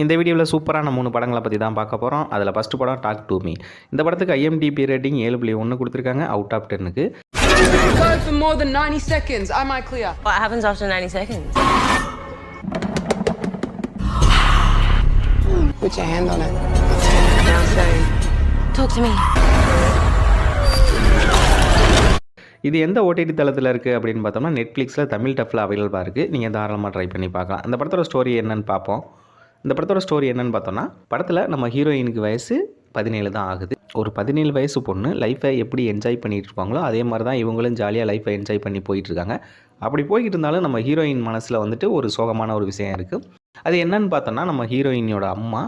இந்த வீடியோவில் சூப்பரான 3 படங்களை பற்றி தான் பார்க்க போகிறோம். அதில் ஃபஸ்ட்டு படம் டாக் டு மீ. இந்த படத்துக்கு IMDb ரேட்டிங் 7.1 கொடுத்துருக்காங்க அவுட் ஆஃப் 10க்கு. Go for more than 90 seconds. Am I clear? What happens after 90 seconds? Put your hand on it. Now say, talk to me. இது எந்த OTT தளத்தில் இருக்குது அப்படின்னு பார்த்தோம்னா நெட்ஃப்ளிக்ஸில் தமிழ் டஃப்பில் அவைலபிளாக இருக்குது. நீங்கள் தாராளமாக ட்ரை பண்ணி பார்க்கலாம். இந்த படத்தோட ஸ்டோரி என்னன்னு பார்ப்போம். இந்த படத்தோட ஸ்டோரி என்னன்னு பார்த்தோம்னா, படத்தில் நம்ம ஹீரோயினுக்கு வயசு 17 தான் ஆகுது. ஒரு 17 வயசு பொண்ணு லைஃப்பை எப்படி என்ஜாய் பண்ணிகிட்டு இருப்பாங்களோ அதே மாதிரி தான் இவங்களும் ஜாலியாக லைஃப்பை என்ஜாய் பண்ணி போயிட்டுருக்காங்க. அப்படி போய்கிட்டு இருந்தாலும் நம்ம ஹீரோயின் மனசில் வந்துட்டு ஒரு சோகமான ஒரு விஷயம் இருக்குது. அது என்னன்னு பார்த்தோம்னா, நம்ம ஹீரோயினோட அம்மா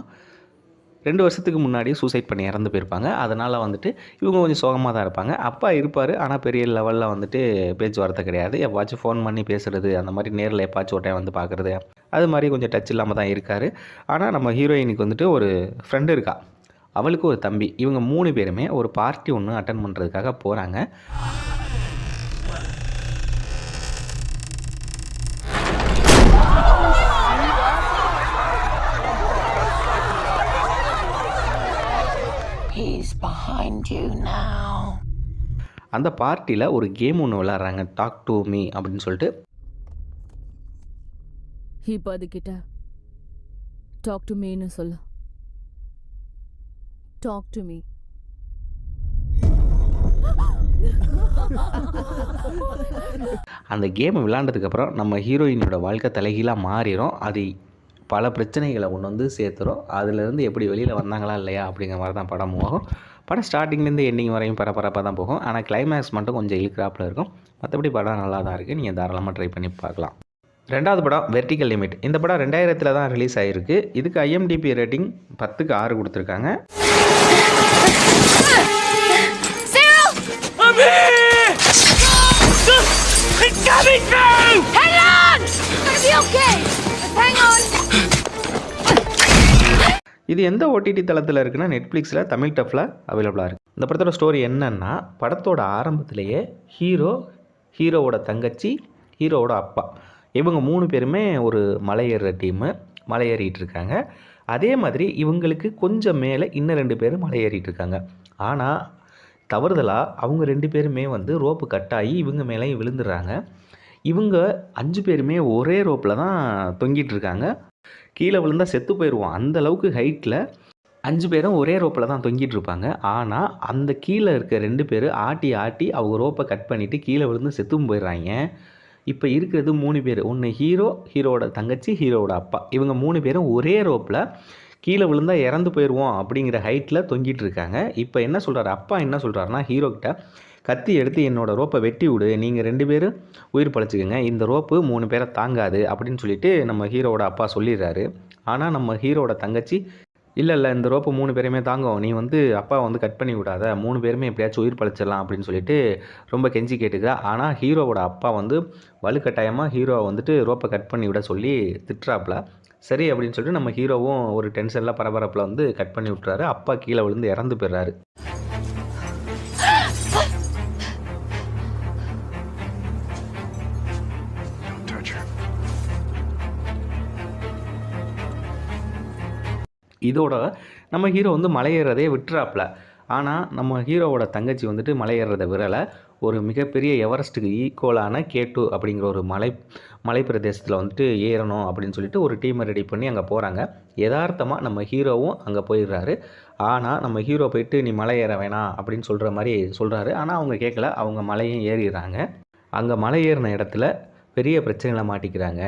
2 வருஷத்துக்கு முன்னாடி சூசைட் பண்ணி இறந்து போயிருப்பாங்க. அதனால் வந்துட்டு இவங்க கொஞ்சம் சோகமாக தான் இருப்பாங்க. அப்பா இருப்பார், ஆனால் பெரிய லெவலில் வந்துட்டு பேச்சுவார்த்தை கிடையாது. எப்போவாச்சும் ஃபோன் பண்ணி பேசுகிறது, அந்த மாதிரி நேரில் எப்போச்சும் ஒரு டைம் வந்து பார்க்குறது, அது மாதிரி கொஞ்சம் டச் இல்லாமல் தான் இருக்கார். ஆனால் நம்ம ஹீரோயினுக்கு வந்துட்டு ஒரு ஃப்ரெண்டு இருக்கா, அவளுக்கு ஒரு தம்பி. இவங்க 3 பேருமே ஒரு பார்ட்டி ஒன்று அட்டன் பண்ணுறதுக்காக போகிறாங்க. He's behind you now. அந்த பார்ட்டியில் ஒரு கேம் ஒன்று விளாட்றாங்க, டாக் டு மீ அப்படின்னு சொல்லிட்டு. இப்போ அதுக்கிட்ட டாக் டு மீன்னு சொல்லு. Talk to me. அந்த கேம் விளாண்டதுக்கப்புறம் நம்ம ஹீரோயினோட வாழ்க்கை தலைகீழாக மாறிடும். அது பல பிரச்சனைகளை கொண்டு வந்து சேர்த்துரும். அதிலேருந்து எப்படி வெளியில் வந்தாங்களா இல்லையா அப்படிங்கிற மாதிரி தான் படம் போகும். படம் ஸ்டார்டிங்லேருந்து எண்டிங் வரையும் பரபரப்பாக தான் போகும். ஆனால் கிளைமேக்ஸ் மட்டும் கொஞ்சம் இழுக்கிறாப்பில் இருக்கும். மற்றபடி படம் நல்லா தான் இருக்குது. நீங்கள் தாராளமாக ட்ரை பண்ணி பார்க்கலாம். 2வது படம் வெர்டிகல் லிமிட். இந்த படம் 2000 தான் ரிலீஸ் ஆகிருக்கு. இதுக்கு IMDb ரேட்டிங் 10க்கு 6 கொடுத்துருக்காங்க. இது எந்த OTT தளத்தில் இருக்குன்னா நெட்ஃப்ளிக்ஸில் தமிழ் டஃப்பில் அவைலபிளாக இருக்குது. இந்த படத்தோட ஸ்டோரி என்னன்னா, படத்தோட ஆரம்பத்திலேயே ஹீரோவோட தங்கச்சி, ஹீரோவோட அப்பா, இவங்க 3 பேருமே ஒரு மலை ஏறுற டீமு, மலை ஏறிட்டு இருக்காங்க. அதே மாதிரி இவங்களுக்கு கொஞ்சம் மேலே இன்னும் 2 பேர் மலை ஏறிட்டு இருக்காங்க. ஆனால் தவறுதலாக அவங்க 2 பேருமே வந்து ரோப்பு கட்டாகி இவங்க மேலேயும் விழுந்துடுறாங்க. இவங்க 5 பேருமே ஒரே ரோப்பில் தான் தொங்கிட்டு இருக்காங்க. கீழே விழுந்தால் செத்து போயிடுவோம், அந்த அளவுக்கு ஹைட்டில் 5 பேரும் ஒரே ரோப்பில் தான் தொங்கிட்டு இருப்பாங்க. ஆனால் அந்த கீழே இருக்க 2 பேர் ஆட்டி அவங்க ரோப்பை கட் பண்ணிவிட்டு கீழே விழுந்து செத்தும் போயிடுறாங்க. இப்போ இருக்கிறது 3 பேர். ஒன்று ஹீரோவோட தங்கச்சி, ஹீரோவோட அப்பா. இவங்க 3 பேரும் ஒரே ரோப்பில் கீழே விழுந்தால் இறந்து போயிடுவோம் அப்படிங்கிற ஹைட்டில் தொங்கிட்டு இருக்காங்க. இப்போ என்ன சொல்கிறாரு, அப்பா என்ன சொல்கிறாருன்னா, ஹீரோக்கிட்ட கத்தி எடுத்து என்னோடய ரோப்பை வெட்டி விடு, நீங்கள் 2 பேரும் உயிர் பழச்சிக்கோங்க, இந்த ரோப்பு 3 பேரை தாங்காது அப்படின்னு சொல்லிட்டு நம்ம ஹீரோவோட அப்பா சொல்லிடுறாரு. ஆனால் நம்ம ஹீரோவோட தங்கச்சி, இல்லை இந்த ரோப்பு 3 பேருமே தாங்கும், நீ வந்து அப்பா வந்து கட் பண்ணி விடாத, 3 பேருமே எப்படியாச்சும் உயிர் பழச்சிடலாம் அப்படின்னு சொல்லிட்டு ரொம்ப கெஞ்சி கேட்டுக்கிறா. ஆனால் ஹீரோவோட அப்பா வந்து வலுக்கட்டாயமாக ஹீரோவை வந்துட்டு ரோப்பை கட் பண்ணி விட சொல்லி திட்டுறாப்புல. சரி அப்படின்னு சொல்லிட்டு நம்ம ஹீரோவும் ஒரு டென்ஷனில் பரபரப்பில் வந்து கட் பண்ணி விட்டுறாரு. அப்பா கீழே விழுந்து இறந்து போயிடுறாரு. இதோட நம்ம ஹீரோ வந்து மலையேறதே விட்டுறாப்புல. ஆனால் நம்ம ஹீரோவோட தங்கச்சி வந்துட்டு மலையேறதை விரலை ஒரு மிகப்பெரிய எவரெஸ்ட்டுக்கு ஈக்குவலான K2 அப்படிங்கிற ஒரு மலை பிரதேசத்தில் வந்துட்டு ஏறணும் அப்படின்னு சொல்லிட்டு ஒரு டீமை ரெடி பண்ணி அங்கே போகிறாங்க. யதார்த்தமாக நம்ம ஹீரோவும் அங்கே போயிடுறாரு. ஆனால் நம்ம ஹீரோ போயிட்டு நீ மலை ஏற வேணாம் அப்படின்னு சொல்கிற மாதிரி சொல்கிறாரு. ஆனால் அவங்க கேட்கல, அவங்க மலையும் ஏறிடுறாங்க. அங்கே மலை ஏறின இடத்துல பெரிய பிரச்சனைகளை மாட்டிக்கிறாங்க.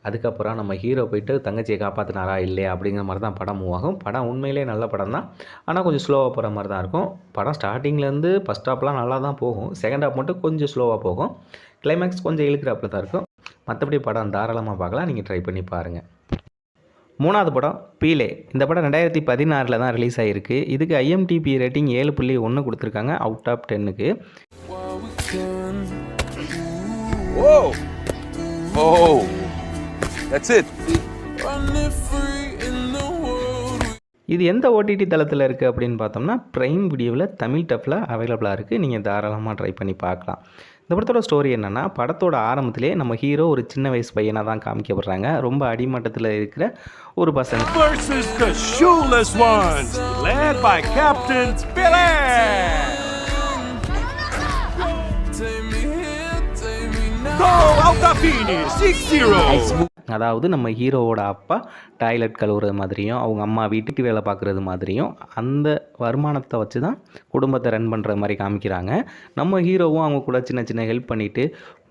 அதுக்கப்புறம் நம்ம ஹீரோ போயிட்டு தங்கச்சியை காப்பாற்றினாரா இல்லையா அப்படிங்கிற மாதிரி தான் படம் மூவ் ஆகும். படம் உண்மையிலே நல்ல படம் தான், ஆனால் கொஞ்சம் ஸ்லோவாக போகிற மாதிரி தான் இருக்கும். படம் ஸ்டார்டிங்லேருந்து ஃபஸ்ட் ஹாப்லாம் நல்லா தான் போகும், செகண்ட் ஹாப் மட்டும் கொஞ்சம் ஸ்லோவாக போகும். கிளைமேக்ஸ் கொஞ்சம் இழுக்கிறாப்பில் தான் இருக்கும். மற்றபடி படம் தாராளமாக பார்க்கலாம், நீங்கள் ட்ரை பண்ணி பாருங்கள். 3வது படம் பீலே. இந்த படம் 2016 தான் ரிலீஸ் ஆகிருக்கு. இதுக்கு IMDb ரேட்டிங் 7.1 கொடுத்துருக்காங்க அவுட் ஆஃப் 10க்கு. That's it. இது எந்த OTT தளத்தில் இருக்குது அப்படின்னு பார்த்தோம்னா பிரைம் வீடியோவில் தமிழ் டஃப்பில் அவைலபிளாக இருக்குது. நீங்கள் தாராளமாக ட்ரை பண்ணி பார்க்கலாம். இந்த படத்தோட ஸ்டோரி என்னென்னா, படத்தோட ஆரம்பத்திலே நம்ம ஹீரோ ஒரு சின்ன வயசு பையனாக தான் காமிக்கப்படுறாங்க. ரொம்ப அடிமட்டத்தில் இருக்கிற ஒரு பசங்க versus the shoeless ones, led by Captain Billy. Go Altafini, 6-0. அதாவது நம்ம ஹீரோவோட அப்பா டாய்லெட் கழுவுறது மாதிரியும், அவங்க அம்மா வீட்டுக்கு வேலை பார்க்குறது மாதிரியும், அந்த வருமானத்தை வச்சு தான் குடும்பத்தை ரன் பண்ணுற மாதிரி காமிக்கிறாங்க. நம்ம ஹீரோவும் அவங்க கூட சின்ன சின்ன ஹெல்ப் பண்ணிவிட்டு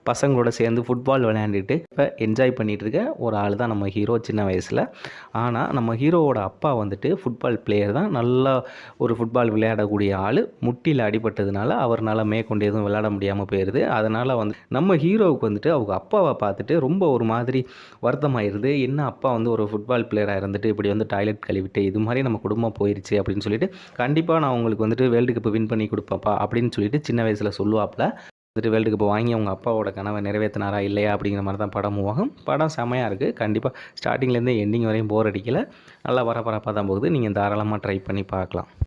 பசங்களோட சேர்ந்து ஃபுட்பால் விளையாண்டுட்டு இப்போ என்ஜாய் பண்ணிகிட்டு இருக்க ஒரு ஆள் தான் நம்ம ஹீரோ சின்ன வயசில். ஆனால் நம்ம ஹீரோவோட அப்பா வந்துட்டு ஃபுட்பால் பிளேயர் தான், நல்லா ஒரு ஃபுட்பால் விளையாடக்கூடிய ஆள். முட்டியில் அடிபட்டதுனால அவர்னால் மேற்கொண்டு எதுவும் விளையாட முடியாமல் போயிடுது. அதனால் வந்து நம்ம ஹீரோவுக்கு வந்துட்டு அவங்க அப்பாவை பார்த்துட்டு ரொம்ப ஒரு மாதிரி வருத்தமாயிருது. என்ன அப்பா வந்து ஒரு ஃபுட்பால் பிளேயராக இருந்துட்டு இப்படி வந்து டாய்லெட் கழுவிட்டு இது மாதிரி நம்ம குடும்பம் போயிடுச்சு அப்படின்னு சொல்லிட்டு, கண்டிப்பாக நான் உங்களுக்கு வந்துட்டு வேர்ல்டு கப்பு வின் பண்ணி கொடுப்பேன்ப்பா அப்படின்னு சொல்லிட்டு சின்ன வயசில் சொல்லுவாப்பில். வந்துட்டு வேர்ல்டு கப்பு வாங்கி அவங்க அப்பாவோட கனவை நிறைவேற்றினாரா இல்லையா அப்படிங்கிற மாதிரி தான் படம் மூவகம். படம் செமையாக இருக்குது. கண்டிப்பாக ஸ்டார்டிங்லேருந்து எண்டிங் வரையும் போர் அடிக்கலை. நல்லா பரபரப்பாக தான் போகுது. நீங்கள் தாராளமாக ட்ரை பண்ணி பார்க்கலாம்.